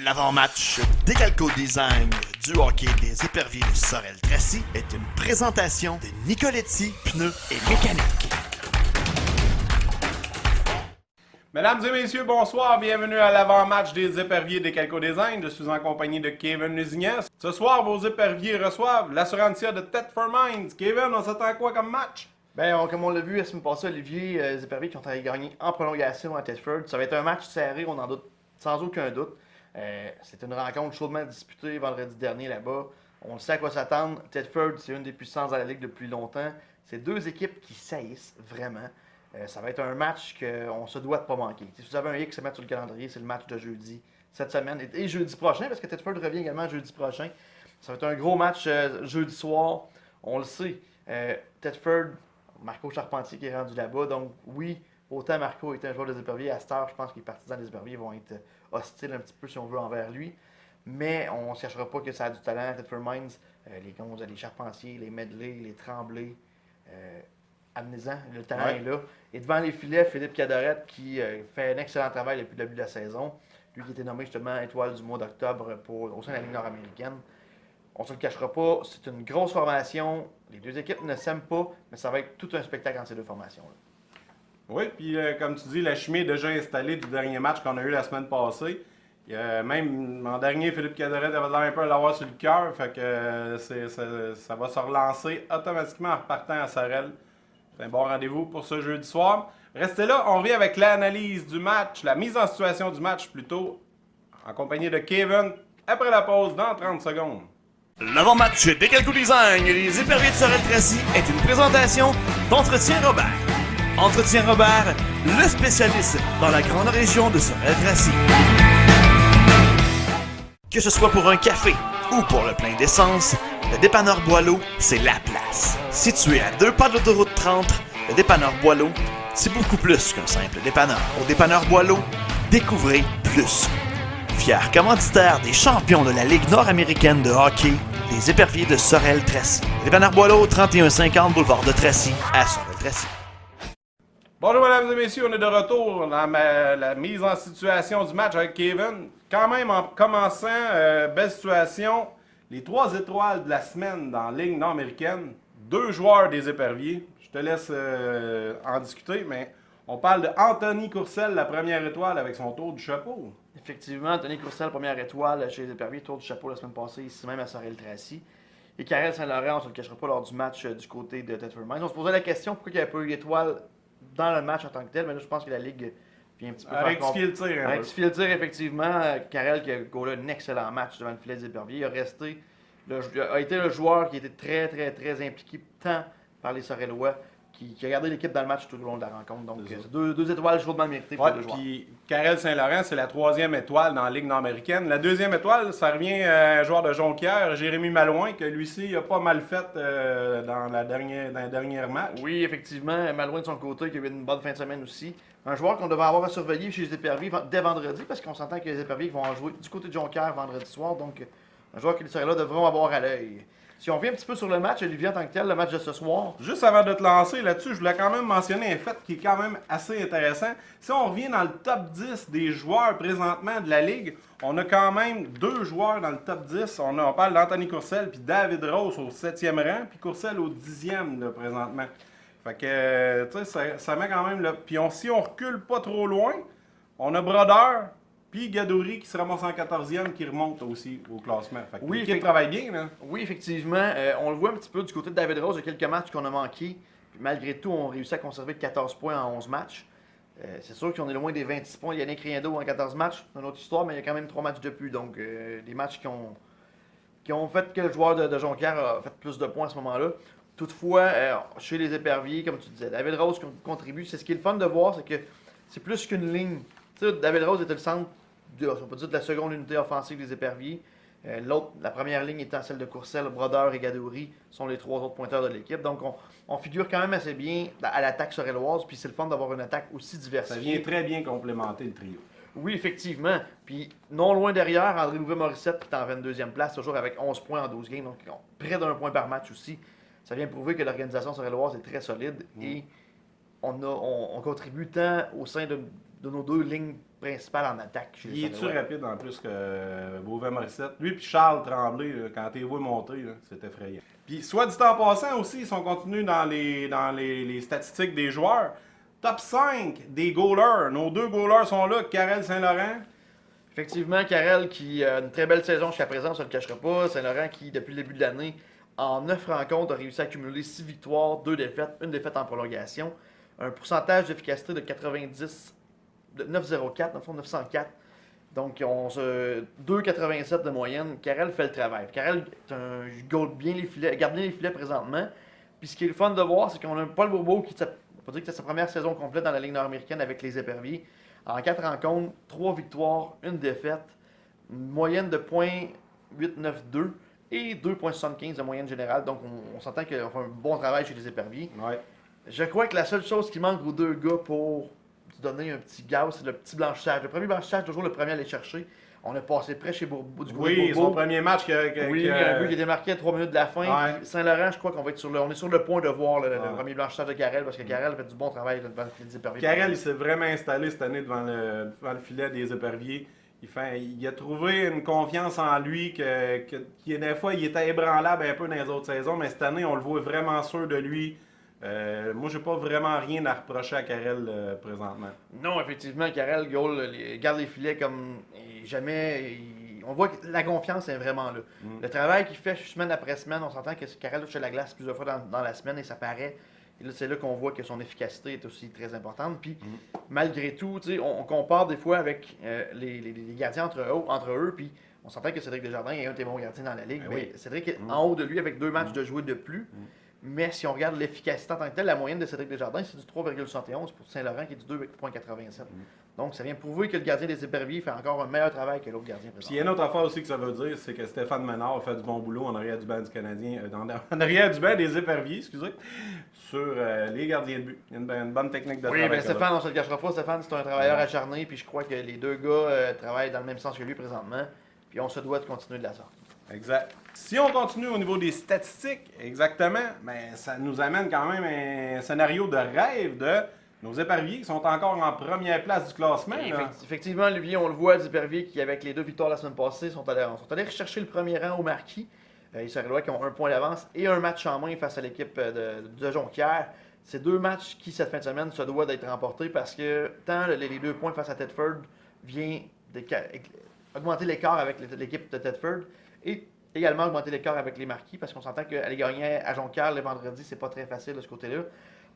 L'avant-match Décalco Design du hockey des éperviers de Sorel-Tracy est une présentation de Nicoletti Pneus et Mécanique. Mesdames et messieurs, bonsoir. Bienvenue à l'avant-match des éperviers Décalco Design. Je suis en compagnie de Kevin Lusignan. Ce soir, vos éperviers reçoivent l'Assurantia de Thetford Mines. Kevin, on s'attend à quoi comme match? Comme on l'a vu la semaine passée, Olivier, les éperviers qui ont gagné en prolongation à Thetford. Ça va être un match serré, on en doute sans aucun doute. C'est une rencontre chaudement disputée vendredi dernier là-bas. On sait à quoi s'attendre. Thetford, c'est une des puissances de la Ligue depuis longtemps. C'est deux équipes qui saillissent vraiment. Ça va être un match qu'on se doit de pas manquer. Si vous avez un X à mettre sur le calendrier, c'est le match de jeudi cette semaine et jeudi prochain, parce que Thetford revient également jeudi prochain. Ça va être un gros match jeudi soir. On le sait. Thetford, Marco Charpentier qui est rendu là-bas. Donc oui, autant Marco était un joueur des éperviers, à cette heure, je pense que les partisans des éperviers vont être hostiles un petit peu, si on veut, envers lui. Mais on ne se cachera pas que ça a du talent. Thetford Mines, les Gonzes, les Charpentier, les Medley, les Tremblay, amenez-en, le talent est là. Et devant les filets, Philippe Cadorette qui fait un excellent travail depuis le début de la saison. Lui qui était nommé justement étoile du mois d'octobre au sein de la Ligue nord-américaine. On ne se le cachera pas, c'est une grosse formation. Les deux équipes ne s'aiment pas, mais ça va être tout un spectacle entre ces deux formations-là. Oui, puis comme tu dis, la chimie est déjà installée du dernier match qu'on a eu la semaine passée. Même en dernier, Philippe Cadorette avait l'air un peu à l'avoir sur le cœur, fait que ça va se relancer automatiquement en repartant à Sorel. C'est un bon rendez-vous pour ce jeudi soir. Restez là, on revient avec l'analyse du match, la mise en situation du match plutôt, en compagnie de Kevin, après la pause dans 30 secondes. L'avant-match Décalco Design et les éperviers de Sorel-Tracy est une présentation d'Entretien Robert. Entretien Robert, le spécialiste dans la grande région de Sorel-Tracy. Que ce soit pour un café ou pour le plein d'essence, le dépanneur Boileau, c'est la place. Situé à 2 pas de l'autoroute 30, le dépanneur Boileau, c'est beaucoup plus qu'un simple dépanneur. Au dépanneur Boileau, découvrez plus. Fier commanditaire des champions de la Ligue nord-américaine de hockey, les éperviers de Sorel-Tracy. Dépanneur Boileau, 3150 boulevard de Tracy, à Sorel-Tracy. Bonjour mesdames et messieurs, on est de retour dans la mise en situation du match avec Kevin. Quand même, en commençant, belle situation, les 3 étoiles de la semaine dans la Ligue nord-américaine, 2 joueurs des éperviers. Je te laisse en discuter, mais on parle de Anthony Courcelle, la première étoile avec son tour du chapeau. Effectivement, Anthony Courcelle, première étoile chez les éperviers, tour du chapeau la semaine passée, ici même à Sorel-Tracy. Et Karel Saint-Laurent, on ne se le cachera pas lors du match du côté de Thetford Mines. On se posait la question pourquoi il n'y avait pas eu d'étoile dans le match en tant que tel, mais là je pense que la Ligue vient un petit peu rectifier le tir. Rectifier le tir, effectivement. Karel qui a gaulé un excellent match devant le filet des éperviers. Il a été le joueur qui était très, très, très impliqué tant par les Sorellois, qui a gardé l'équipe dans le match tout au long de la rencontre. Donc, c'est deux étoiles chaudement méritées pour les deux joueurs. Puis Karel Saint-Laurent, c'est la 3e étoile dans la Ligue nord-américaine. La 2e étoile, ça revient à un joueur de Jonquière, Jérémy Malouin, que lui-ci a pas mal fait dans les derniers matchs. Oui, effectivement. Malouin de son côté, qui a eu une bonne fin de semaine aussi. Un joueur qu'on devrait avoir à surveiller chez les éperviers dès vendredi, parce qu'on s'entend que les éperviers vont en jouer du côté de Jonquière vendredi soir. Donc, un joueur qui serait là devront avoir à l'œil. Si on revient un petit peu sur le match, Olivier, en tant que tel, le match de ce soir. Juste avant de te lancer là-dessus, je voulais quand même mentionner un fait qui est quand même assez intéressant. Si on revient dans le top 10 des joueurs présentement de la Ligue, on a quand même 2 joueurs dans le top 10. On parle d'Anthony Courcelle puis David Rose au 7e rang, puis Courcelle au 10e là, présentement. Fait que, tu sais, ça met quand même là. Puis si on recule pas trop loin, on a Brodeur. Puis Gadouri qui se ramasse en 14e, qui remonte aussi au classement. Fait que oui, l'équipe travaille bien. Là. Oui, effectivement. On le voit un petit peu du côté de David Rose. Il y a quelques matchs qu'on a manqués. Puis malgré tout, on réussit à conserver 14 points en 11 matchs. C'est sûr qu'on est loin des 26 points. Yannick Riendo en 14 matchs. C'est une autre histoire, mais il y a quand même 3 matchs de plus. Donc, des matchs qui ont fait que le joueur de Jonquière a fait plus de points à ce moment-là. Toutefois, chez les éperviers, comme tu disais, David Rose contribue. C'est ce qui est le fun de voir, c'est que c'est plus qu'une ligne. Tu sais, David Rose était le centre on peut dire de la seconde unité offensive des éperviers. La première ligne étant celle de Courcelle, Brodeur et Gadouri sont les 3 autres pointeurs de l'équipe. Donc on figure quand même assez bien à l'attaque sorelloise. Puis c'est le fun d'avoir une attaque aussi diversifiée. Ça vient très bien complémenter le trio. Oui, effectivement. Puis non loin derrière, André Louvet-Morissette qui est en 22e place, toujours avec 11 points en 12 games. Donc près d'1 point par match aussi. Ça vient prouver que l'organisation sorelloise est très solide. Et on contribue tant au sein de nos deux lignes principales en attaque. Chez Il les est-tu Saint-Louis. rapide en plus que Beauvais-Morissette? Lui puis Charles Tremblay, là, quand t'es vu monter, là, c'est effrayant. Puis soit dit en passant aussi, si on continue dans les statistiques des joueurs, top 5 des goalers. Nos 2 goalers sont là, Karel Saint-Laurent. Effectivement, Karel qui a une très belle saison jusqu'à présent, on ne se le cachera pas. Saint-Laurent qui, depuis le début de l'année, en 9 rencontres, a réussi à accumuler 6 victoires, 2 défaites, une défaite en prolongation. Un pourcentage d'efficacité de 90, de 9,04, dans le fond 904. Donc, on se 2,87 de moyenne. Karel fait le travail. Karel est un garde bien les filets présentement. Puis ce qui est le fun de voir, c'est qu'on a Paul Bourbeau qui, on peut dire que c'est sa première saison complète dans la Ligue nord-américaine avec les Éperviers. En 4 rencontres, 3 victoires, 1 défaite, une moyenne de .892 et 2,75 de moyenne générale. Donc, on s'entend qu'on fait un bon travail chez les Éperviers. Ouais. Je crois que la seule chose qui manque aux 2 gars pour se donner un petit gaz, c'est le petit blanchissage. Le premier blanchissage, toujours le premier à aller chercher. On a passé près chez Bourbeau. Oui, son premier match Oui, un but qui est démarqué à 3 minutes de la fin. Ouais. Puis Saint-Laurent, je crois qu'on va être on est sur le point de voir le premier blanchissage de Karel, parce que Karel a fait du bon travail devant les Éperviers. Karel, il s'est vraiment installé cette année devant le filet des Éperviers. Il a trouvé une confiance en lui qui des fois, il était ébranlable un peu dans les autres saisons, mais cette année, on le voit vraiment sûr de lui. Moi, j'ai pas vraiment rien à reprocher à Karel présentement. Non, effectivement, Karel garde les filets comme jamais. On voit que la confiance est vraiment là. Le travail qu'il fait semaine après semaine, on s'entend que Karel touche la glace plusieurs fois dans la semaine et ça paraît. Et là, c'est là qu'on voit que son efficacité est aussi très importante. Puis, malgré tout, on compare des fois avec les gardiens entre eux. Puis, on s'entend que Cédric Desjardins est un des bons gardiens dans la Ligue. Ben Mais oui. Cédric est en haut de lui avec 2 matchs de jouer de plus. Mais si on regarde l'efficacité en tant que telle, la moyenne de Cédric Desjardins, c'est du 3,71 pour Saint-Laurent qui est du 2,87. Donc, ça vient prouver que le gardien des Éperviers fait encore un meilleur travail que l'autre gardien Puis il y a une autre affaire aussi que ça veut dire, c'est que Stéphane Ménard fait du bon boulot en arrière du banc du Canadien, en arrière du banc des Éperviers, excusez, sur les gardiens de but. Il y a une bonne technique de travail. Oui, mais Stéphane, on se le cachera pas, Stéphane, c'est un travailleur acharné, puis je crois que les 2 gars travaillent dans le même sens que lui présentement, puis on se doit de continuer de la sorte. Exact. Si on continue au niveau des statistiques, exactement, ben, ça nous amène quand même un scénario de rêve de nos Éperviers qui sont encore en première place du classement. Là. Effectivement, Olivier, on le voit, les Éperviers qui, avec les 2 victoires la semaine passée, sont allés rechercher le premier rang au marquis. Ils Saint-Éloi qui ont 1 point d'avance et un match en main face à l'équipe de Jonquière. Ces 2 matchs qui, cette fin de semaine, se doivent d'être remportés parce que tant les 2 points face à Thetford vient augmenter l'écart avec l'équipe de Thetford et également augmenter l'écart avec les marquis parce qu'on s'entend qu'aller gagner à Jonquière le vendredi, c'est pas très facile de ce côté-là.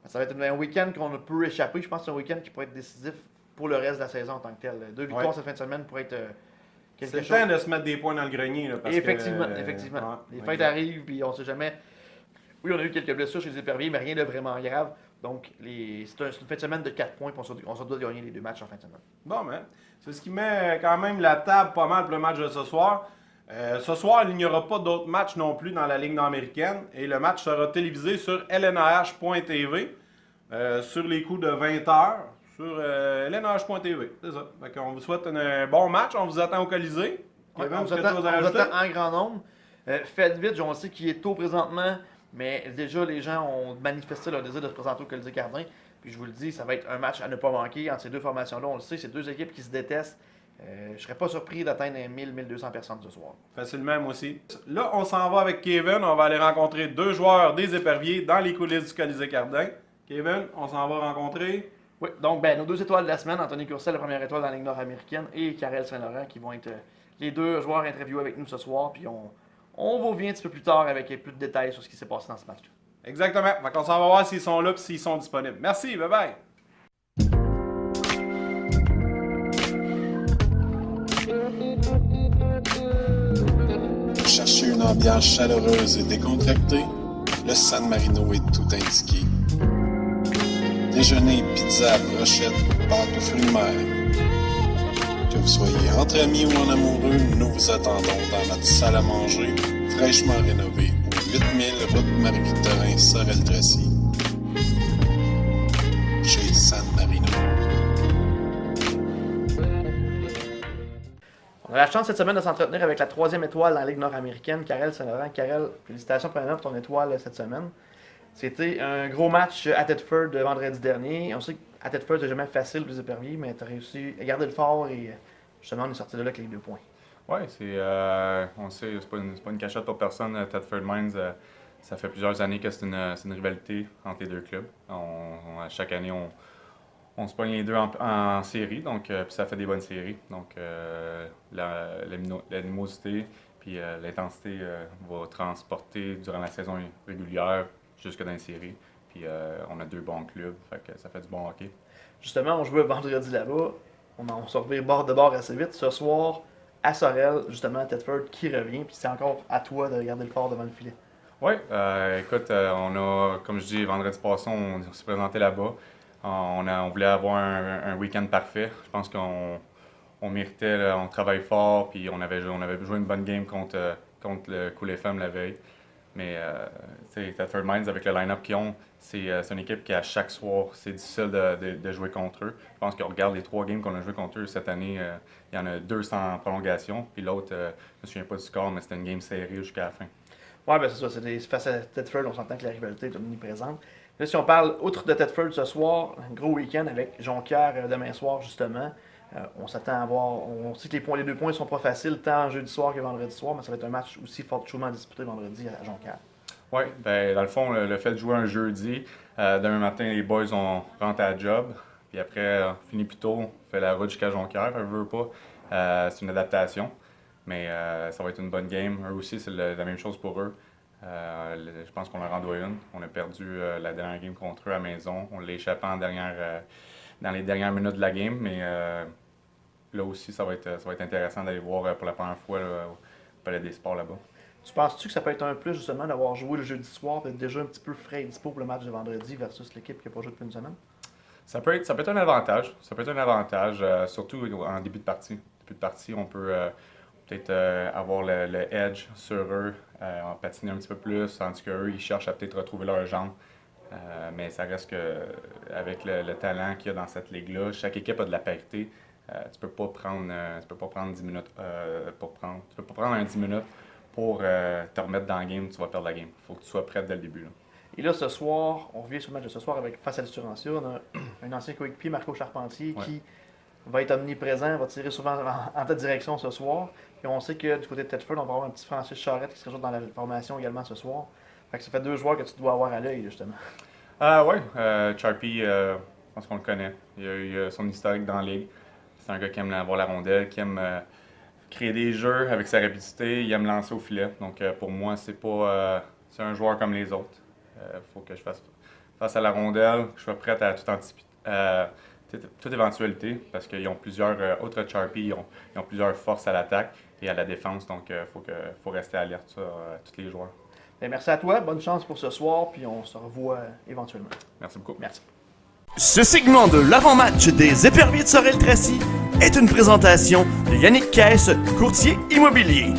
Ça va être un week-end qu'on peut échapper. Je pense que c'est un week-end qui pourrait être décisif pour le reste de la saison en tant que tel. 2 victoires cette fin de semaine pourrait être quelque chose. C'est le temps de se mettre des points dans le grenier. Là, parce effectivement. Ouais, les fêtes arrivent puis on sait jamais. Oui, on a eu quelques blessures chez les Éperviers, mais rien de vraiment grave. Donc, c'est une fin de semaine de 4 points, puis on se doit de gagner les 2 matchs en fin de semaine. Bon, ben, c'est ce qui met quand même la table pas mal pour le match de ce soir. Ce soir, il n'y aura pas d'autres matchs non plus dans la Ligue nord-américaine et le match sera télévisé sur lnh.tv sur les coups de 20h sur lnh.tv. C'est ça. Fait on vous souhaite un bon match. On vous attend au Colisée. Kevin, on vous attend en grand nombre. Faites vite, on sait qu'il est tôt présentement, mais déjà les gens ont manifesté leur désir de se présenter au Colisée Cardin. Puis je vous le dis, ça va être un match à ne pas manquer entre ces 2 formations-là. On le sait, c'est 2 équipes qui se détestent. Je serais pas surpris d'atteindre 1000-1200 personnes ce soir. Facilement, moi aussi. Là, on s'en va avec Kevin. On va aller rencontrer 2 joueurs des Éperviers dans les coulisses du Colisée Cardin. Kevin, on s'en va rencontrer. Oui, donc nos 2 étoiles de la semaine, Anthony Courcelle, la première étoile dans la Ligue nord-américaine, et Karel Saint-Laurent, qui vont être les 2 joueurs interviewés avec nous ce soir. Puis on vous revient un petit peu plus tard avec plus de détails sur ce qui s'est passé dans ce match-là. Exactement. Fait on s'en va voir s'ils sont là et s'ils sont disponibles. Merci, bye bye. Cherchez une ambiance chaleureuse et décontractée, le San Marino est tout indiqué. Déjeuner, pizza, brochette, pâtes ou fruits de mer. Que vous soyez entre amis ou en amoureux, nous vous attendons dans notre salle à manger, fraîchement rénovée, au 8000 route Marie-Victorin, Sorel-Tracy. Chez San Marino. On a la chance cette semaine de s'entretenir avec la 3e étoile dans la Ligue nord-américaine, Karel Saint-Laurent. Karel, félicitations premièrement pour ton étoile cette semaine. C'était un gros match à Thetford vendredi dernier. On sait à Thetford, c'est jamais facile pour les éperviers, mais tu as réussi à garder le fort et justement, on est sorti de là avec les 2 points. Oui, on sait, c'est pas une cachette pour personne. Thetford Mines, ça fait plusieurs années que c'est une rivalité entre les deux clubs. À chaque année, on se pogne les deux en série, donc puis ça fait des bonnes séries. Donc l'animosité puis l'intensité va transporter durant la saison régulière jusque dans les séries. Puis on a 2 bons clubs, fait que ça fait du bon hockey. Justement, on jouait vendredi là-bas. On s'en revient bord de bord assez vite. Ce soir, à Sorel, justement, Thetford qui revient, puis c'est encore à toi de garder le fort devant le filet. Oui, écoute, on a, comme je dis, vendredi passé, on s'est présenté là-bas. On voulait avoir un week-end parfait. Je pense qu'on méritait, là, on travaille fort, puis on avait joué une bonne game contre le Cool FM la veille. Mais Thetford Mines, avec le line-up qu'ils ont, c'est une équipe qui, à chaque soir, c'est difficile de jouer contre eux. Je pense qu'on regarde les 3 games qu'on a joué contre eux cette année, il y en a 2 sans prolongation, puis l'autre, je me souviens pas du score, mais c'était une game serrée jusqu'à la fin. Oui, ben c'est ça. Face à Thetford, on s'entend que la rivalité est omniprésente. Là, si on parle, outre de Thetford ce soir, un gros week-end avec Jonquière demain soir, justement. On s'attend à voir. On sait que les 2 points ne sont pas faciles, tant jeudi soir que vendredi soir, mais ça va être un match aussi chaudement disputé vendredi à Jonquière. Oui, ben, dans le fond, le fait de jouer un jeudi, demain matin, les boys rentrent à la job, puis après, on finit plus tôt, on fait la route jusqu'à Jonquière, on veut pas. C'est une adaptation, mais ça va être une bonne game. Eux aussi, c'est la même chose pour eux. Je pense qu'on leur en doit une. On a perdu la dernière game contre eux à la maison. On l'a échappé dans les dernières minutes de la game, mais là aussi, ça va être intéressant d'aller voir pour la première fois au Palais des Sports là-bas. Tu penses-tu que ça peut être un plus, justement, d'avoir joué le jeudi soir, d'être déjà un petit peu frais et dispo pour le match de vendredi versus l'équipe qui n'a pas joué depuis une semaine? Ça peut être un avantage. Ça peut être un avantage, surtout en début de partie. Début de partie, on peut peut-être avoir le edge sur eux, en patiner un petit peu plus, tandis qu'eux, ils cherchent à peut-être retrouver leurs jambes. Mais ça reste que avec le talent qu'il y a dans cette ligue-là, chaque équipe a de la parité. Tu peux pas prendre 10 minutes tu peux pas prendre un 10 minutes pour te remettre dans le game, tu vas perdre la game. Il faut que tu sois prêt dès le début. Là. Et là, ce soir, on revient sur le match de ce soir face à l'Assurantia. On a un ancien coéquipier, Marco Charpentier, qui va être omniprésent, va tirer souvent en ta direction ce soir. Et on sait que du côté de Thetford, on va avoir un petit Francis Charette qui se rajoute dans la formation également ce soir. Fait que ça fait 2 joueurs que tu dois avoir à l'œil, justement. Oui, Charpie, je pense qu'on le connaît. Il a eu son historique dans la ligue. C'est un gars qui aime avoir la rondelle, qui aime créer des jeux avec sa rapidité, il aime lancer au filet. Donc pour moi, c'est un joueur comme les autres. Faut que je fasse face à la rondelle, que je sois prêt à toute éventualité, parce qu'ils ont plusieurs autres Charpie, ils ont plusieurs forces à l'attaque et à la défense. Donc faut rester alerte sur tous les joueurs. Bien, merci à toi, bonne chance pour ce soir, puis on se revoit éventuellement. Merci beaucoup. Merci. Ce segment de l'avant-match des Éperviers de Sorel-Tracy est une présentation de Yannick Caisse, courtier immobilier.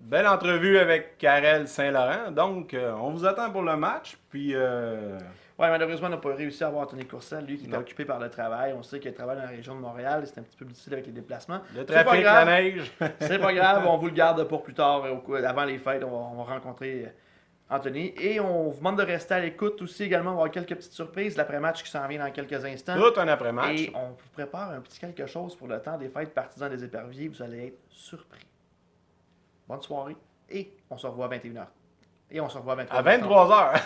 Belle entrevue avec Karel Saint-Laurent. Donc, on vous attend pour le match. Puis, Oui, malheureusement, on n'a pas réussi à avoir Tony Courcelle, lui qui était occupé par le travail. On sait qu'il travaille dans la région de Montréal et c'est un petit peu difficile avec les déplacements. le trafic, la neige. C'est pas grave, on vous le garde pour plus tard, avant les fêtes, on va rencontrer Anthony. Et on vous demande de rester à l'écoute aussi également, on va avoir quelques petites surprises, l'après-match qui s'en vient dans quelques instants. Tout un après-match. Et on vous prépare un petit quelque chose pour le temps des fêtes partisans des Éperviers, vous allez être surpris. Bonne soirée et on se revoit à 21h. Et on se revoit à 23h. À 23h.